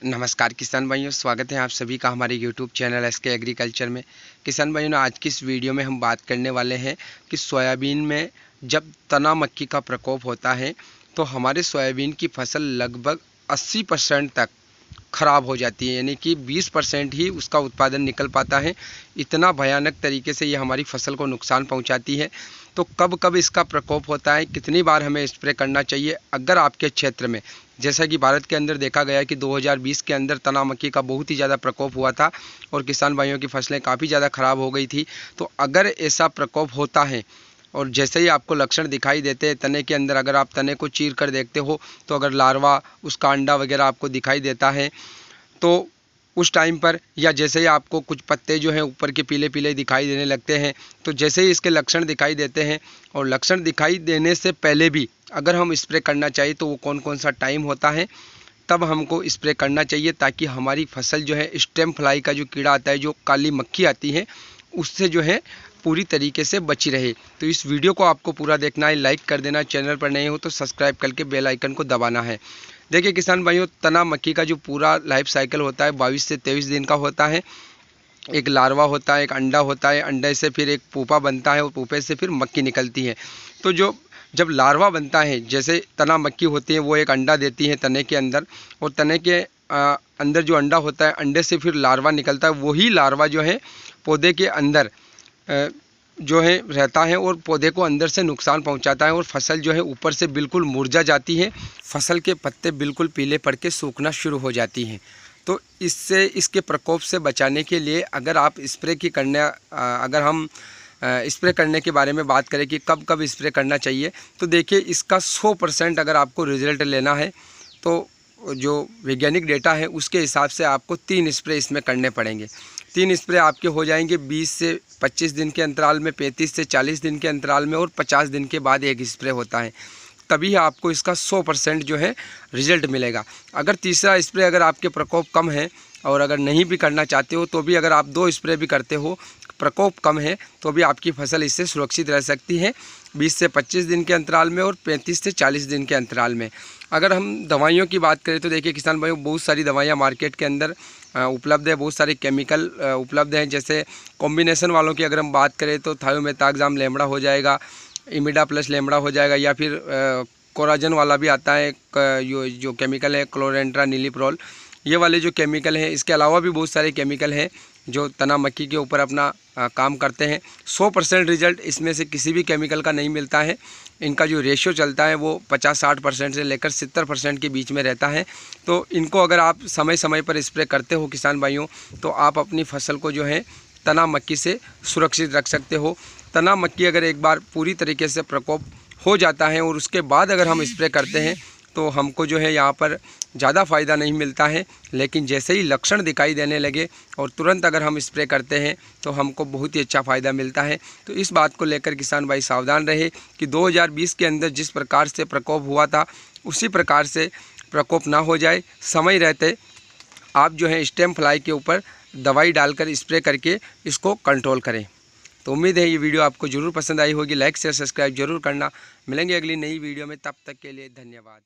नमस्कार किसान भाइयों, स्वागत है आप सभी का हमारे यूट्यूब चैनल एसके एग्रीकल्चर में। किसान भाइयों, आज की इस वीडियो में हम बात करने वाले हैं कि सोयाबीन में जब तना मक्खी का प्रकोप होता है तो हमारे सोयाबीन की फसल लगभग 80% तक ख़राब हो जाती है, यानी कि 20% ही उसका उत्पादन निकल पाता है। इतना भयानक तरीके से ये हमारी फसल को नुकसान पहुंचाती है। तो कब कब इसका प्रकोप होता है, कितनी बार हमें स्प्रे करना चाहिए, अगर आपके क्षेत्र में, जैसा कि भारत के अंदर देखा गया कि 2020 के अंदर तना मक्खी का बहुत ही ज़्यादा प्रकोप हुआ था और किसान भाइयों की फसलें काफ़ी ज़्यादा ख़राब हो गई थी। तो अगर ऐसा प्रकोप होता है और जैसे ही आपको लक्षण दिखाई देते हैं तने के अंदर, अगर आप तने को चीर कर देखते हो तो अगर लार्वा, उसका अंडा वगैरह आपको दिखाई देता है तो उस टाइम पर, या जैसे ही आपको कुछ पत्ते जो हैं ऊपर के पीले पीले दिखाई देने लगते हैं, तो जैसे ही इसके लक्षण दिखाई देते हैं और लक्षण दिखाई देने से पहले भी अगर हम स्प्रे करना चाहिए तो वो कौन कौन सा टाइम होता है, तब हमको स्प्रे करना चाहिए, ताकि हमारी फसल जो है, स्टेम फ्लाई का जो कीड़ा आता है, जो काली मक्खी आती है, उससे जो है पूरी तरीके से बची रहे। तो इस वीडियो को आपको पूरा देखना है, लाइक कर देना, चैनल पर नए हो तो सब्सक्राइब करके बेल आइकन को दबाना है। देखिए किसान भाइयों, तना मक्खी का जो पूरा लाइफ साइकिल होता है 22 से 23 दिन का होता है। एक लार्वा होता है, एक अंडा होता है, अंडे से फिर एक पुपा बनता है और पुपे से फिर मक्खी निकलती है। तो जब लार्वा बनता है, जैसे तना मक्खी होती है, वो एक अंडा देती है तने के अंदर, और तने के अंदर जो अंडा होता है, अंडे से फिर लार्वा निकलता है। वही लार्वा जो है पौधे के अंदर जो है रहता है और पौधे को अंदर से नुकसान पहुंचाता है और फसल जो है ऊपर से बिल्कुल मुरझा जाती है, फसल के पत्ते बिल्कुल पीले पड़ के सूखना शुरू हो जाती हैं। तो इसके प्रकोप से बचाने के लिए अगर आप स्प्रे की अगर हम स्प्रे करने के बारे में बात करें कि कब कब स्प्रे करना चाहिए, तो देखिए इसका 100% अगर आपको रिजल्ट लेना है तो जो वैज्ञानिक डेटा है उसके हिसाब से आपको 3 स्प्रे इसमें करने पड़ेंगे। 3 स्प्रे आपके हो जाएंगे 20 से 25 दिन के अंतराल में, 35 से 40 दिन के अंतराल में, और 50 दिन के बाद एक स्प्रे होता है। तभी आपको इसका 100% जो है रिजल्ट मिलेगा। अगर तीसरा स्प्रे अगर आपके प्रकोप कम है और अगर नहीं भी करना चाहते हो तो भी अगर आप 2 स्प्रे भी करते हो, प्रकोप कम है, तो भी आपकी फसल इससे सुरक्षित रह सकती है 20 से 25 दिन के अंतराल में और 35 से 40 दिन के अंतराल में। अगर हम दवाइयों की बात करें तो देखिए किसान भाइयों, बहुत सारी दवाइयाँ मार्केट के अंदर उपलब्ध है, बहुत सारे केमिकल उपलब्ध हैं। जैसे कॉम्बिनेशन वालों की अगर हम बात करें तो थायोमेथाक्साम लेमड़ा हो जाएगा, इमिडा प्लस लेमड़ा हो जाएगा, या फिर कोराजन वाला भी आता है, जो केमिकल है क्लोरेंट्रा नीलीप्रोल, ये वाले जो केमिकल हैं। इसके अलावा भी बहुत सारे केमिकल हैं जो तना मक्खी के ऊपर अपना काम करते हैं। 100% रिजल्ट इसमें से किसी भी केमिकल का नहीं मिलता है। इनका जो रेशियो चलता है वो 50-60% से लेकर 70% के बीच में रहता है। तो इनको अगर आप समय समय पर स्प्रे करते हो किसान भाइयों, तो आप अपनी फसल को जो है तना मक्खी से सुरक्षित रख सकते हो। तना मक्खी अगर एक बार पूरी तरीके से प्रकोप हो जाता है और उसके बाद अगर हम स्प्रे करते हैं तो हमको जो है यहाँ पर ज़्यादा फ़ायदा नहीं मिलता है, लेकिन जैसे ही लक्षण दिखाई देने लगे और तुरंत अगर हम स्प्रे करते हैं तो हमको बहुत ही अच्छा फ़ायदा मिलता है। तो इस बात को लेकर किसान भाई सावधान रहे कि 2020 के अंदर जिस प्रकार से प्रकोप हुआ था उसी प्रकार से प्रकोप ना हो जाए। समय रहते आप जो है स्टेम फ्लाई के ऊपर दवाई डालकर स्प्रे करके इसको कंट्रोल करें। तो उम्मीद है ये वीडियो आपको ज़रूर पसंद आई होगी। लाइक शेयर सब्सक्राइब जरूर करना। मिलेंगे अगली नई वीडियो में, तब तक के लिए धन्यवाद।